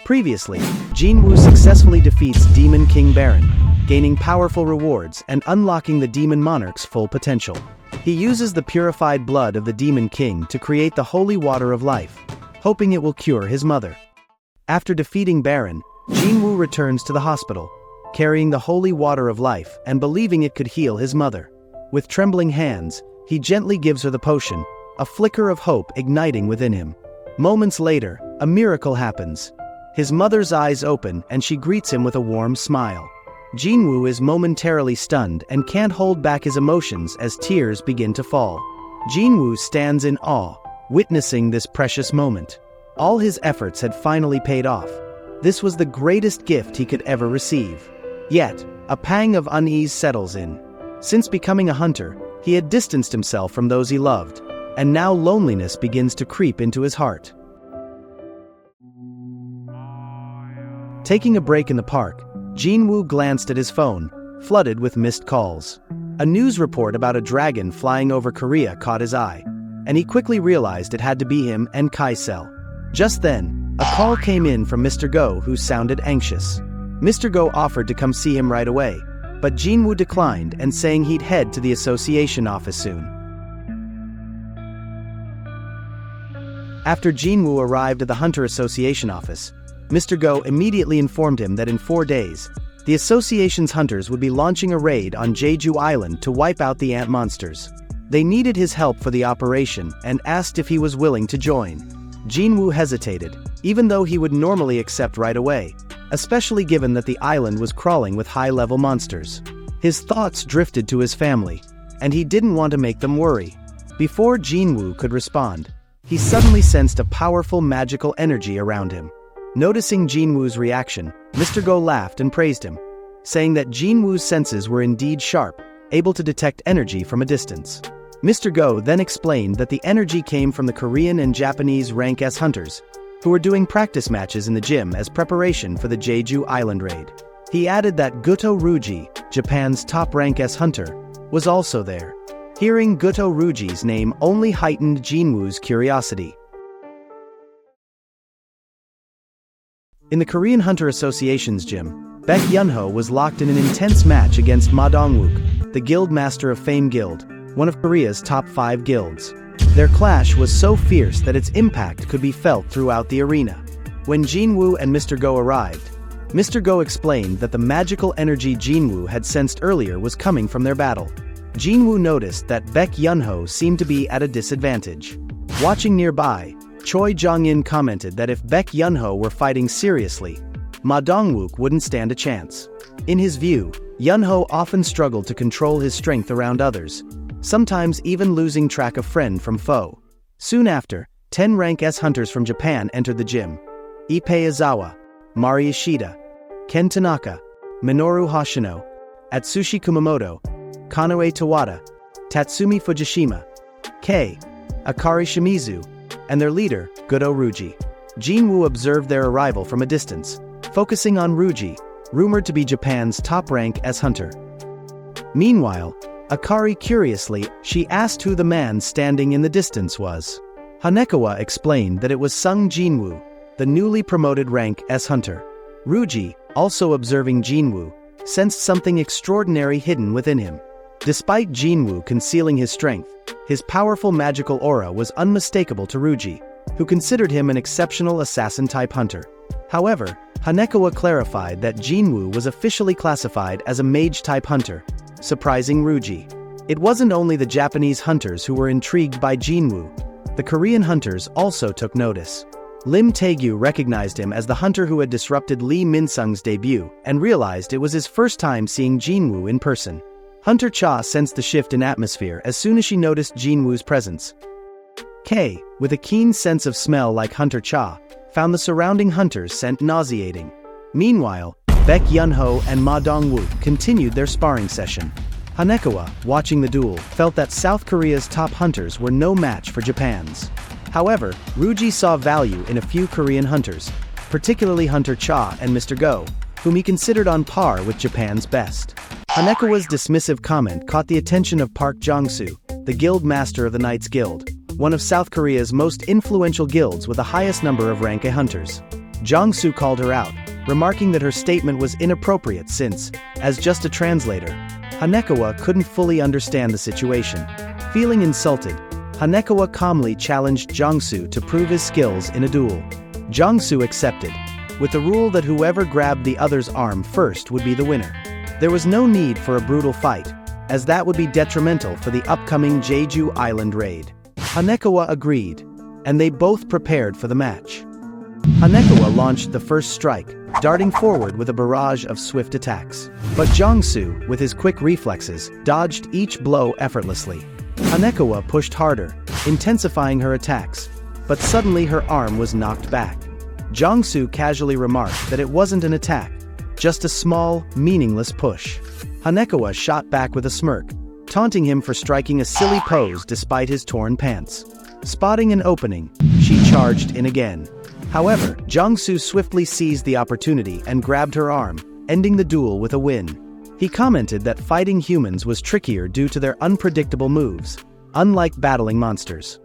Previously, Jin-Woo successfully defeats Demon King Baran, gaining powerful rewards and unlocking the Demon Monarch's full potential. He uses the purified blood of the Demon King to create the holy water of life, hoping it will cure his mother. After defeating Baran, Jin-Woo returns to the hospital, carrying the holy water of life and believing it could heal his mother. With trembling hands, he gently gives her the potion, a flicker of hope igniting within him. Moments later, a miracle happens. His mother's eyes open and she greets him with a warm smile. Jin-Woo is momentarily stunned and can't hold back his emotions as tears begin to fall. Jin-Woo stands in awe, witnessing this precious moment. All his efforts had finally paid off. This was the greatest gift he could ever receive. Yet, a pang of unease settles in. Since becoming a hunter, he had distanced himself from those he loved, and now loneliness begins to creep into his heart. Taking a break in the park, Jin-Woo glanced at his phone, flooded with missed calls. A news report about a dragon flying over Korea caught his eye, and he quickly realized it had to be him and Kaisel. Just then, a call came in from Mr. Go, who sounded anxious. Mr. Go offered to come see him right away, but Jin-Woo declined and saying he'd head to the association office soon. After Jin-Woo arrived at the Hunter Association office, Mr. Go immediately informed him that in 4 days, the association's hunters would be launching a raid on Jeju Island to wipe out the ant monsters. They needed his help for the operation and asked if he was willing to join. Jin-Woo hesitated, even though he would normally accept right away, especially given that the island was crawling with high-level monsters. His thoughts drifted to his family, and he didn't want to make them worry. Before Jin-Woo could respond, he suddenly sensed a powerful magical energy around him. Noticing Jin-Woo's reaction, Mr. Go laughed and praised him, saying that Jin-Woo's senses were indeed sharp, able to detect energy from a distance. Mr. Go then explained that the energy came from the Korean and Japanese Rank S hunters, who were doing practice matches in the gym as preparation for the Jeju Island Raid. He added that Goto Ruji, Japan's top Rank S hunter, was also there. Hearing Goto Ruji's name only heightened Jin-Woo's curiosity. In the Korean Hunter Association's gym, Baek Yunho was locked in an intense match against Ma Dong-wook, the guild master of Fame Guild, one of Korea's top 5 guilds. Their clash was so fierce that its impact could be felt throughout the arena. When Jin-Woo and Mr. Go arrived, Mr. Go explained that the magical energy Jin-Woo had sensed earlier was coming from their battle. Jin-Woo noticed that Baek Yunho seemed to be at a disadvantage. Watching nearby, Choi Jong-in commented that if Baek Yunho were fighting seriously, Ma Dong-wook wouldn't stand a chance. In his view, Yunho often struggled to control his strength around others, sometimes even losing track of friend from foe. Soon after, 10 Rank S hunters from Japan entered the gym. Ippei Izawa, Mari Ishida, Ken Tanaka, Minoru Hoshino, Atsushi Kumamoto, Kanoe Tawada, Tatsumi Fujishima, Kei, Akari Shimizu, and their leader, Goto Ruji. Jin-Woo observed their arrival from a distance, focusing on Ruji, rumored to be Japan's top Rank S hunter. Meanwhile, Akari curiously, she asked who the man standing in the distance was. Hanekawa explained that it was Sung Jin-Woo, the newly promoted Rank S hunter. Ruji, also observing Jin-Woo, sensed something extraordinary hidden within him. Despite Jin-Woo concealing his strength, his powerful magical aura was unmistakable to Ruji, who considered him an exceptional assassin-type hunter. However, Hanekawa clarified that Jin-Woo was officially classified as a mage-type hunter, surprising Ruji. It wasn't only the Japanese hunters who were intrigued by Jin-Woo. The Korean hunters also took notice. Lim Taegyu recognized him as the hunter who had disrupted Lee Min-sung's debut and realized it was his first time seeing Jin-Woo in person. Hunter Cha sensed the shift in atmosphere as soon as she noticed Jin-Woo's presence. Kei, with a keen sense of smell like Hunter Cha, found the surrounding hunters' scent nauseating. Meanwhile, Baek Yunho and Ma Dong-wook continued their sparring session. Hanekawa, watching the duel, felt that South Korea's top hunters were no match for Japan's. However, Ruji saw value in a few Korean hunters, particularly Hunter Cha and Mr. Go, whom he considered on par with Japan's best. Hanekawa's dismissive comment caught the attention of Park Jong-soo, the guild master of the Knights Guild, one of South Korea's most influential guilds with the highest number of Rank A hunters. Jong-soo called her out, remarking that her statement was inappropriate since, as just a translator, Hanekawa couldn't fully understand the situation. Feeling insulted, Hanekawa calmly challenged Jong-soo to prove his skills in a duel. Jong-soo accepted, with the rule that whoever grabbed the other's arm first would be the winner. There was no need for a brutal fight, as that would be detrimental for the upcoming Jeju Island Raid. Hanekawa agreed, and they both prepared for the match. Hanekawa launched the first strike, darting forward with a barrage of swift attacks. But Jong-soo, with his quick reflexes, dodged each blow effortlessly. Hanekawa pushed harder, intensifying her attacks, but suddenly her arm was knocked back. Jong-soo casually remarked that it wasn't an attack, just a small, meaningless push. Hanekawa shot back with a smirk, taunting him for striking a silly pose despite his torn pants. Spotting an opening, she charged in again. However, Jong-soo swiftly seized the opportunity and grabbed her arm, ending the duel with a win. He commented that fighting humans was trickier due to their unpredictable moves, unlike battling monsters.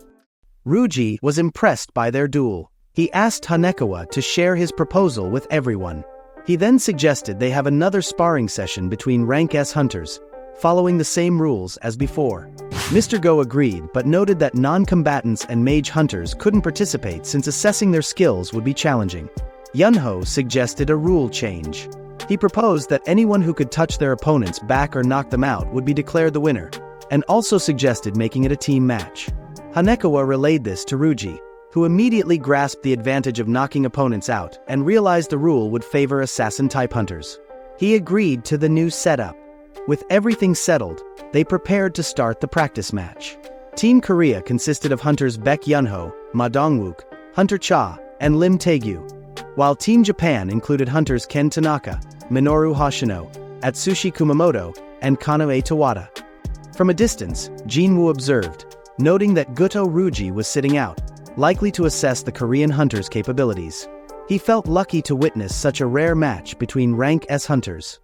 Ryuji was impressed by their duel. He asked Hanekawa to share his proposal with everyone. He then suggested they have another sparring session between Rank S hunters, following the same rules as before. Mr. Go agreed but noted that non-combatants and mage hunters couldn't participate since assessing their skills would be challenging. Yunho suggested a rule change. He proposed that anyone who could touch their opponent's back or knock them out would be declared the winner, and also suggested making it a team match. Hanekawa relayed this to Ryuji, who immediately grasped the advantage of knocking opponents out and realized the rule would favor assassin-type hunters. He agreed to the new setup. With everything settled, they prepared to start the practice match. Team Korea consisted of hunters Baek Yunho, Ma Dongwook, Hunter Cha, and Lim Taegyu, while Team Japan included hunters Ken Tanaka, Minoru Hoshino, Atsushi Kumamoto, and Kanoe Tawada. From a distance, Jin-Woo observed, noting that Goto Ryuji was sitting out, likely to assess the Korean hunter's capabilities. He felt lucky to witness such a rare match between Rank S hunters.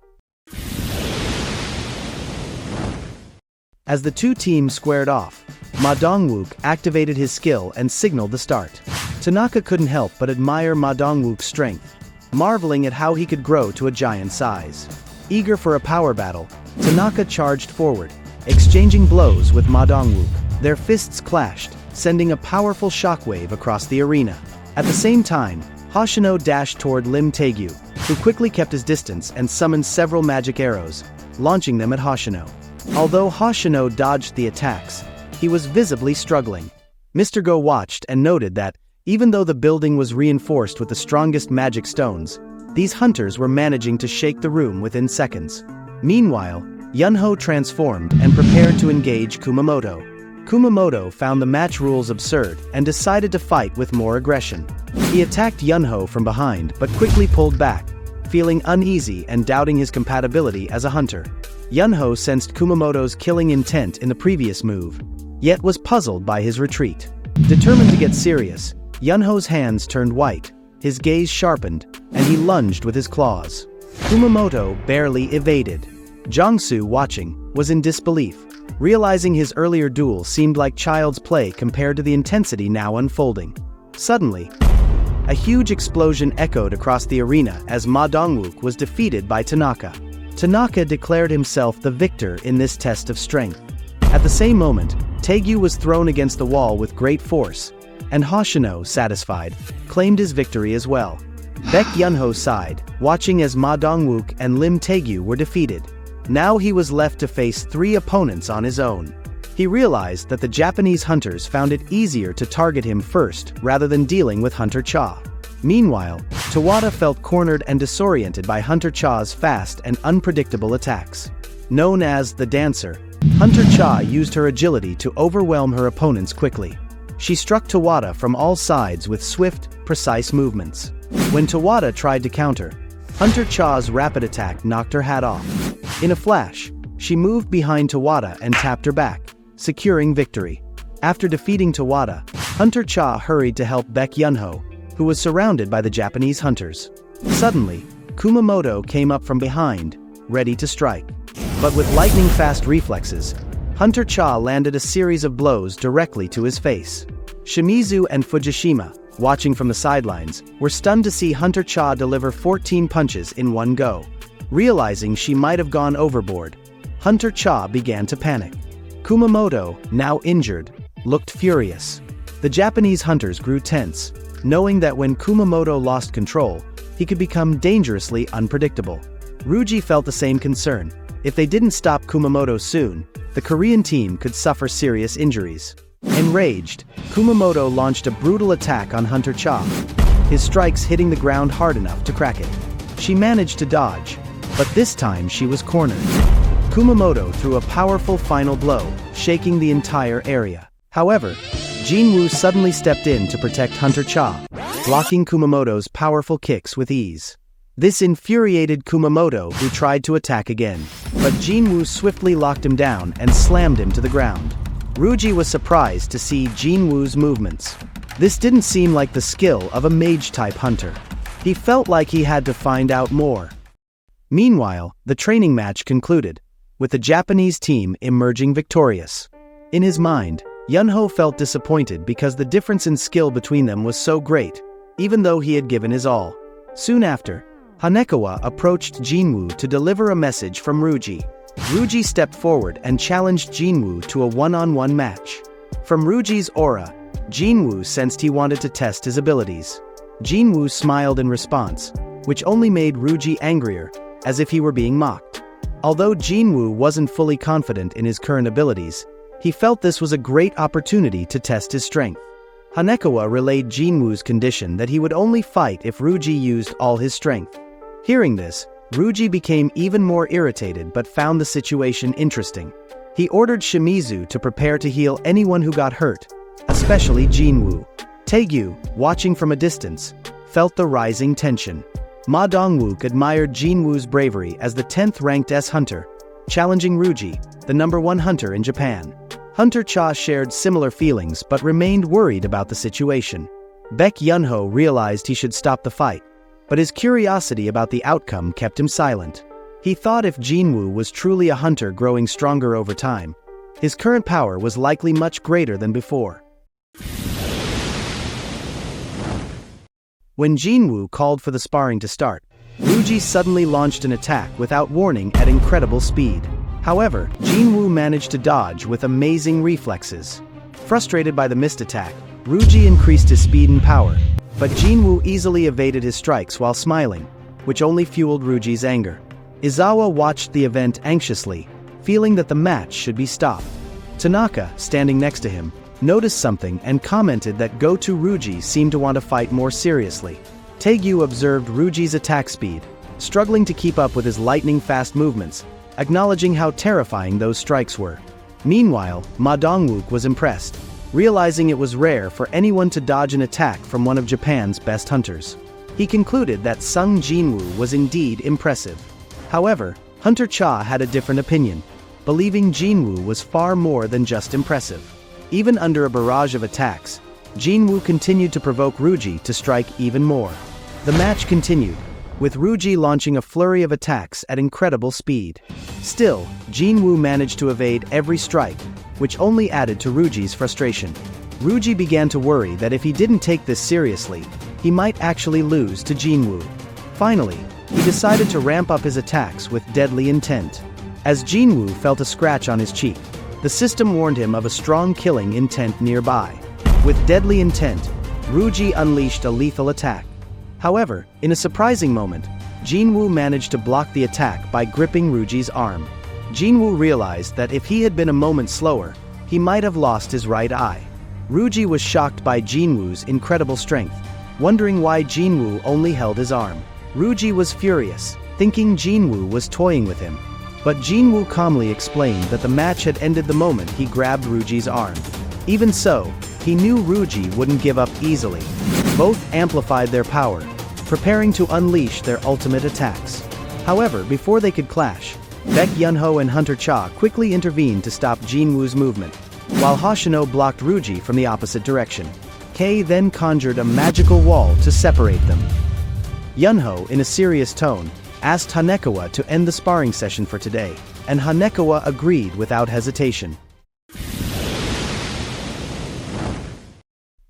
As the two teams squared off, Ma Dongwook activated his skill and signaled the start. Tanaka couldn't help but admire Ma Dongwook's strength, marveling at how he could grow to a giant size. Eager for a power battle, Tanaka charged forward, exchanging blows with Ma Dongwook. Their fists clashed, sending a powerful shockwave across the arena. At the same time, Hoshino dashed toward Lim Taegyu, who quickly kept his distance and summoned several magic arrows, launching them at Hoshino. Although Hoshino dodged the attacks, he was visibly struggling. Mr. Go watched and noted that, even though the building was reinforced with the strongest magic stones, these hunters were managing to shake the room within seconds. Meanwhile, Yunho transformed and prepared to engage Kumamoto. Kumamoto found the match rules absurd and decided to fight with more aggression. He attacked Yunho from behind but quickly pulled back, feeling uneasy and doubting his compatibility as a hunter. Yunho sensed Kumamoto's killing intent in the previous move, yet was puzzled by his retreat. Determined to get serious, Yunho's hands turned white, his gaze sharpened, and he lunged with his claws. Kumamoto barely evaded. Jong-soo, watching, was in disbelief, realizing his earlier duel seemed like child's play compared to the intensity now unfolding. Suddenly, a huge explosion echoed across the arena as Ma Dongwook was defeated by Tanaka. Tanaka declared himself the victor in this test of strength. At the same moment, Taegyu was thrown against the wall with great force, and Hoshino, satisfied, claimed his victory as well. Baek Yunho sighed, watching as Ma Dongwook and Lim Taegyu were defeated. Now he was left to face 3 opponents on his own. He realized that the Japanese hunters found it easier to target him first rather than dealing with Hunter Cha. Meanwhile, Tawada felt cornered and disoriented by Hunter Cha's fast and unpredictable attacks. Known as the Dancer, Hunter Cha used her agility to overwhelm her opponents quickly. She struck Tawada from all sides with swift, precise movements. When Tawada tried to counter, Hunter Cha's rapid attack knocked her hat off. In a flash, she moved behind Tawada and tapped her back, securing victory. After defeating Tawada, Hunter Cha hurried to help Baek Yunho, who was surrounded by the Japanese hunters. Suddenly, Kumamoto came up from behind, ready to strike. But with lightning-fast reflexes, Hunter Cha landed a series of blows directly to his face. Shimizu and Fujishima, watching from the sidelines, were stunned to see Hunter Cha deliver 14 punches in one go. Realizing she might have gone overboard, Hunter Cha began to panic. Kumamoto, now injured, looked furious. The Japanese hunters grew tense, knowing that when Kumamoto lost control, he could become dangerously unpredictable. Ryuji felt the same concern. If they didn't stop Kumamoto soon, the Korean team could suffer serious injuries. Enraged, Kumamoto launched a brutal attack on Hunter Cha, his strikes hitting the ground hard enough to crack it. She managed to dodge, but this time she was cornered. Kumamoto threw a powerful final blow, shaking the entire area. However, Jin-Woo suddenly stepped in to protect Hunter Cha, blocking Kumamoto's powerful kicks with ease. This infuriated Kumamoto, who tried to attack again, but Jin-Woo swiftly locked him down and slammed him to the ground. Ryuji was surprised to see Jin-Woo's movements. This didn't seem like the skill of a mage-type hunter. He felt like he had to find out more. Meanwhile, the training match concluded, with the Japanese team emerging victorious. In his mind, Yunho felt disappointed because the difference in skill between them was so great, even though he had given his all. Soon after, Hanekawa approached Jin-Woo to deliver a message from Ryuji. Ryuji stepped forward and challenged Jin-Woo to a one-on-one match. From Ryuji's aura, Jin-Woo sensed he wanted to test his abilities. Jin-Woo smiled in response, which only made Ryuji angrier, as if he were being mocked. Although Jin-Woo wasn't fully confident in his current abilities, he felt this was a great opportunity to test his strength. Hanekawa relayed Jin-Woo's condition that he would only fight if Ryuji used all his strength. Hearing this, Ryuji became even more irritated but found the situation interesting. He ordered Shimizu to prepare to heal anyone who got hurt, especially Jin-Woo. Taegyu, watching from a distance, felt the rising tension. Ma Dongwook admired Jin-Woo's bravery as the 10th-ranked S-Hunter, challenging Ryuji, the #1 hunter in Japan. Hunter Cha shared similar feelings but remained worried about the situation. Baek Yunho realized he should stop the fight, but his curiosity about the outcome kept him silent. He thought if Jin-Woo was truly a hunter growing stronger over time, his current power was likely much greater than before. When Jin-Woo called for the sparring to start, Ryuji suddenly launched an attack without warning at incredible speed. However, Jin-Woo managed to dodge with amazing reflexes. Frustrated by the missed attack, Ryuji increased his speed and power, but Jin-Woo easily evaded his strikes while smiling, which only fueled Ryuji's anger. Izawa watched the event anxiously, feeling that the match should be stopped. Tanaka, standing next to him, noticed something and commented that Go-To Ryuji seemed to want to fight more seriously. Taegyu observed Ryuji's attack speed, struggling to keep up with his lightning-fast movements, acknowledging how terrifying those strikes were. Meanwhile, Ma Dongwook was impressed, realizing it was rare for anyone to dodge an attack from one of Japan's best hunters. He concluded that Sung Jin-Woo was indeed impressive. However, Hunter Cha had a different opinion, believing Jin-Woo was far more than just impressive. Even under a barrage of attacks, Jin-Woo continued to provoke Ryuji to strike even more. The match continued, with Ryuji launching a flurry of attacks at incredible speed. Still, Jin-Woo managed to evade every strike, which only added to Ryuji's frustration. Ryuji began to worry that if he didn't take this seriously, he might actually lose to Jin-Woo. Finally, he decided to ramp up his attacks with deadly intent. As Jin-Woo felt a scratch on his cheek, the system warned him of a strong killing intent nearby. With deadly intent, Ryuji unleashed a lethal attack. However, in a surprising moment, Jin-Woo managed to block the attack by gripping Ryuji's arm. Jin-Woo realized that if he had been a moment slower, he might have lost his right eye. Ryuji was shocked by Jin-Woo's incredible strength, wondering why Jin-Woo only held his arm. Ryuji was furious, thinking Jin-Woo was toying with him. But Jin-Woo calmly explained that the match had ended the moment he grabbed Ryuji's arm. Even so, he knew Ryuji wouldn't give up easily. Both amplified their power, preparing to unleash their ultimate attacks. However, before they could clash, Baek Yunho and Hunter Cha quickly intervened to stop Jin-Woo's movement, while Hoshino blocked Ryuji from the opposite direction. Kei then conjured a magical wall to separate them. Yunho, in a serious tone, asked Hanekawa to end the sparring session for today, and Hanekawa agreed without hesitation.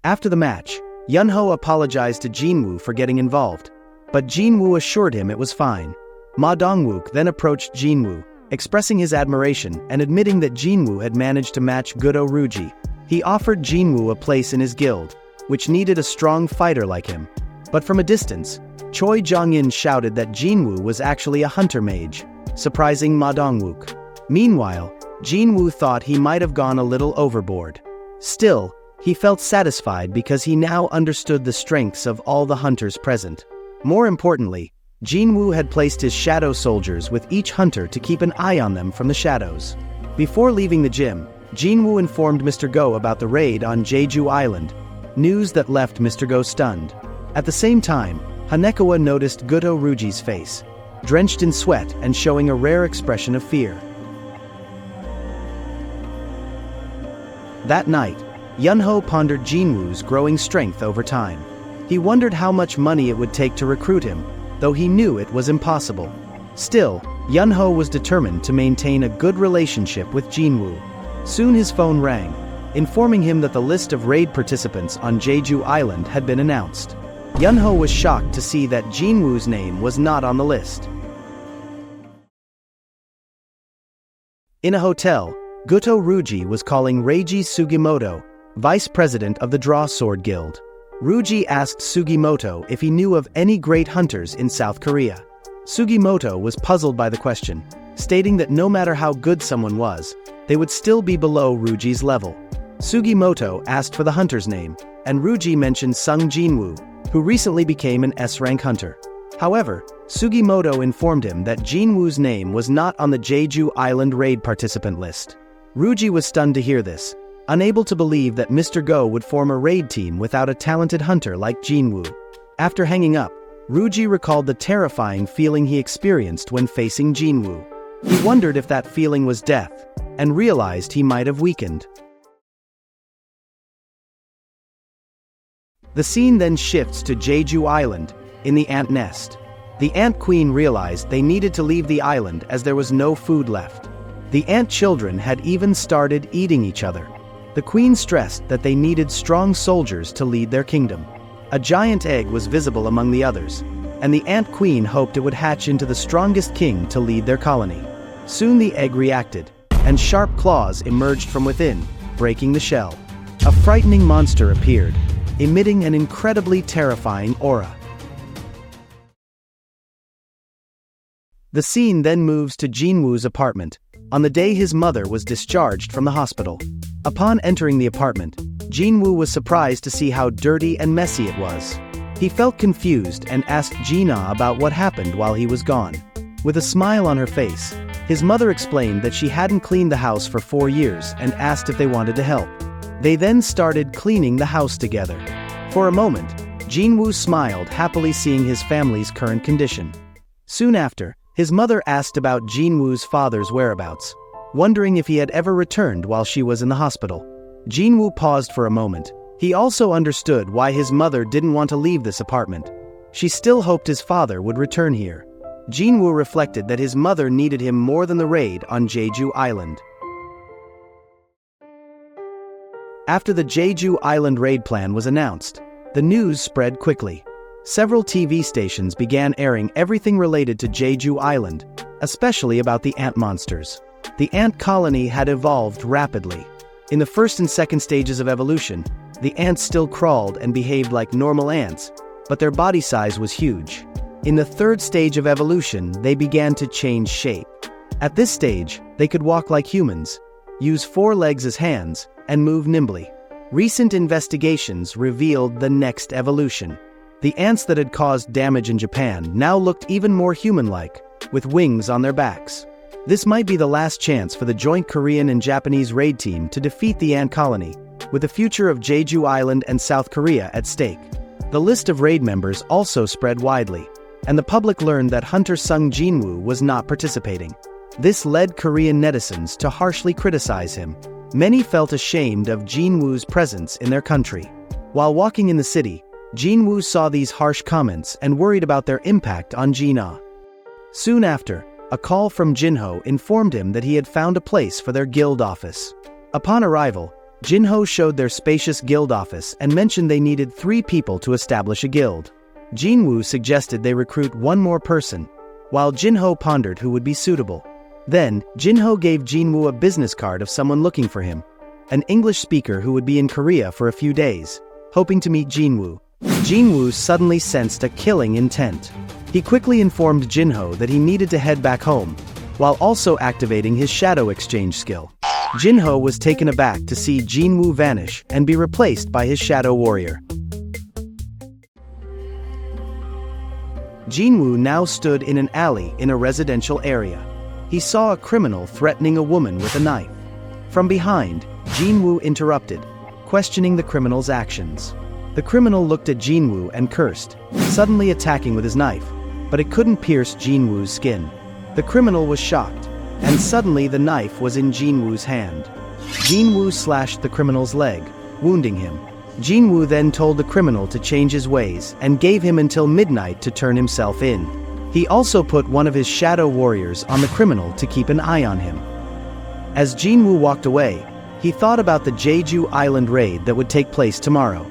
After the match, Yunho apologized to Jin-Woo for getting involved, but Jin-Woo assured him it was fine. Ma Dong-wook then approached Jin-Woo, expressing his admiration and admitting that Jin-Woo had managed to match Goto Ruji. He offered Jin-Woo a place in his guild, which needed a strong fighter like him. But from a distance, Choi Jong-in shouted that Jin-Woo was actually a hunter mage, surprising Ma Dong-wook. Meanwhile, Jin-Woo thought he might have gone a little overboard. Still, he felt satisfied because he now understood the strengths of all the hunters present. More importantly, Jin-Woo had placed his shadow soldiers with each hunter to keep an eye on them from the shadows. Before leaving the gym, Jin-Woo informed Mr. Go about the raid on Jeju Island, news that left Mr. Go stunned. At the same time, Hanekawa noticed Goto Ruji's face, drenched in sweat and showing a rare expression of fear. That night, Yunho pondered Jin-Woo's growing strength over time. He wondered how much money it would take to recruit him, though he knew it was impossible. Still, Yunho was determined to maintain a good relationship with Jin-Woo. Soon his phone rang, informing him that the list of raid participants on Jeju Island had been announced. Yunho was shocked to see that Jin-Woo's name was not on the list. In a hotel, Goto Ruji was calling Reiji Sugimoto, vice president of the Draw Sword Guild. Ruji asked Sugimoto if he knew of any great hunters in South Korea. Sugimoto was puzzled by the question, stating that no matter how good someone was, they would still be below Ruji's level. Sugimoto asked for the hunter's name, and Ruji mentioned Sung Jin-Woo, who recently became an S-rank hunter. However, Sugimoto informed him that Jin-Woo's name was not on the Jeju Island Raid participant list. Ruji was stunned to hear this, unable to believe that Mr. Go would form a raid team without a talented hunter like Jin-Woo. After hanging up, Ruji recalled the terrifying feeling he experienced when facing Jin-Woo. He wondered if that feeling was death, and realized he might have weakened. The scene then shifts to Jeju Island, in the ant nest. The ant queen realized they needed to leave the island as there was no food left. The ant children had even started eating each other. The queen stressed that they needed strong soldiers to lead their kingdom. A giant egg was visible among the others, and the ant queen hoped it would hatch into the strongest king to lead their colony. Soon the egg reacted, and sharp claws emerged from within, breaking the shell. A frightening monster appeared, emitting an incredibly terrifying aura. The scene then moves to Jin-Woo's apartment, on the day his mother was discharged from the hospital. Upon entering the apartment, Jin-Woo was surprised to see how dirty and messy it was. He felt confused and asked Jina about what happened while he was gone. With a smile on her face, his mother explained that she hadn't cleaned the house for 4 years and asked if they wanted to help. They then started cleaning the house together. For a moment, Jin-Woo smiled, happily seeing his family's current condition. Soon after, his mother asked about Jin-Woo's father's whereabouts, wondering if he had ever returned while she was in the hospital. Jin-Woo paused for a moment. He also understood why his mother didn't want to leave this apartment. She still hoped his father would return here. Jin-Woo reflected that his mother needed him more than the raid on Jeju Island. After the Jeju Island Raid plan was announced, the news spread quickly. Several TV stations began airing everything related to Jeju Island, especially about the ant monsters. The ant colony had evolved rapidly. In the first and second stages of evolution, the ants still crawled and behaved like normal ants, but their body size was huge. In the third stage of evolution, they began to change shape. At this stage, they could walk like humans, use 4 legs as hands, and move nimbly. Recent investigations revealed the next evolution. The ants that had caused damage in Japan now looked even more human-like, with wings on their backs. This might be the last chance for the joint Korean and Japanese raid team to defeat the ant colony, with the future of Jeju Island and South Korea at stake. The list of raid members also spread widely, and the public learned that hunter Sung Jin-Woo was not participating. This led Korean netizens to harshly criticize him. Many felt ashamed of Jin-Woo's presence in their country. While walking in the city, Jin-Woo saw these harsh comments and worried about their impact on Jina. Soon after, a call from Jinho informed him that he had found a place for their guild office. Upon arrival, Jin-Ho showed their spacious guild office and mentioned they needed 3 people to establish a guild. Jin-Woo suggested they recruit 1 more person, while Jin-Ho pondered who would be suitable. Then, Jin-Ho gave Jin-Woo a business card of someone looking for him, an English speaker who would be in Korea for a few days, hoping to meet Jin-Woo. Jin-Woo suddenly sensed a killing intent. He quickly informed Jin-Ho that he needed to head back home, while also activating his shadow exchange skill. Jin-Ho was taken aback to see Jin-Woo vanish and be replaced by his shadow warrior. Jin-Woo now stood in an alley in a residential area. He saw a criminal threatening a woman with a knife. From behind, Jin-Woo interrupted, questioning the criminal's actions. The criminal looked at Jin-Woo and cursed, suddenly attacking with his knife, but it couldn't pierce Jin-Woo's skin. The criminal was shocked, and suddenly the knife was in Jin-Woo's hand. Jin-Woo slashed the criminal's leg, wounding him. Jin-Woo then told the criminal to change his ways and gave him until midnight to turn himself in. He also put one of his shadow warriors on the criminal to keep an eye on him. As Jin-Woo walked away, he thought about the Jeju Island Raid that would take place tomorrow.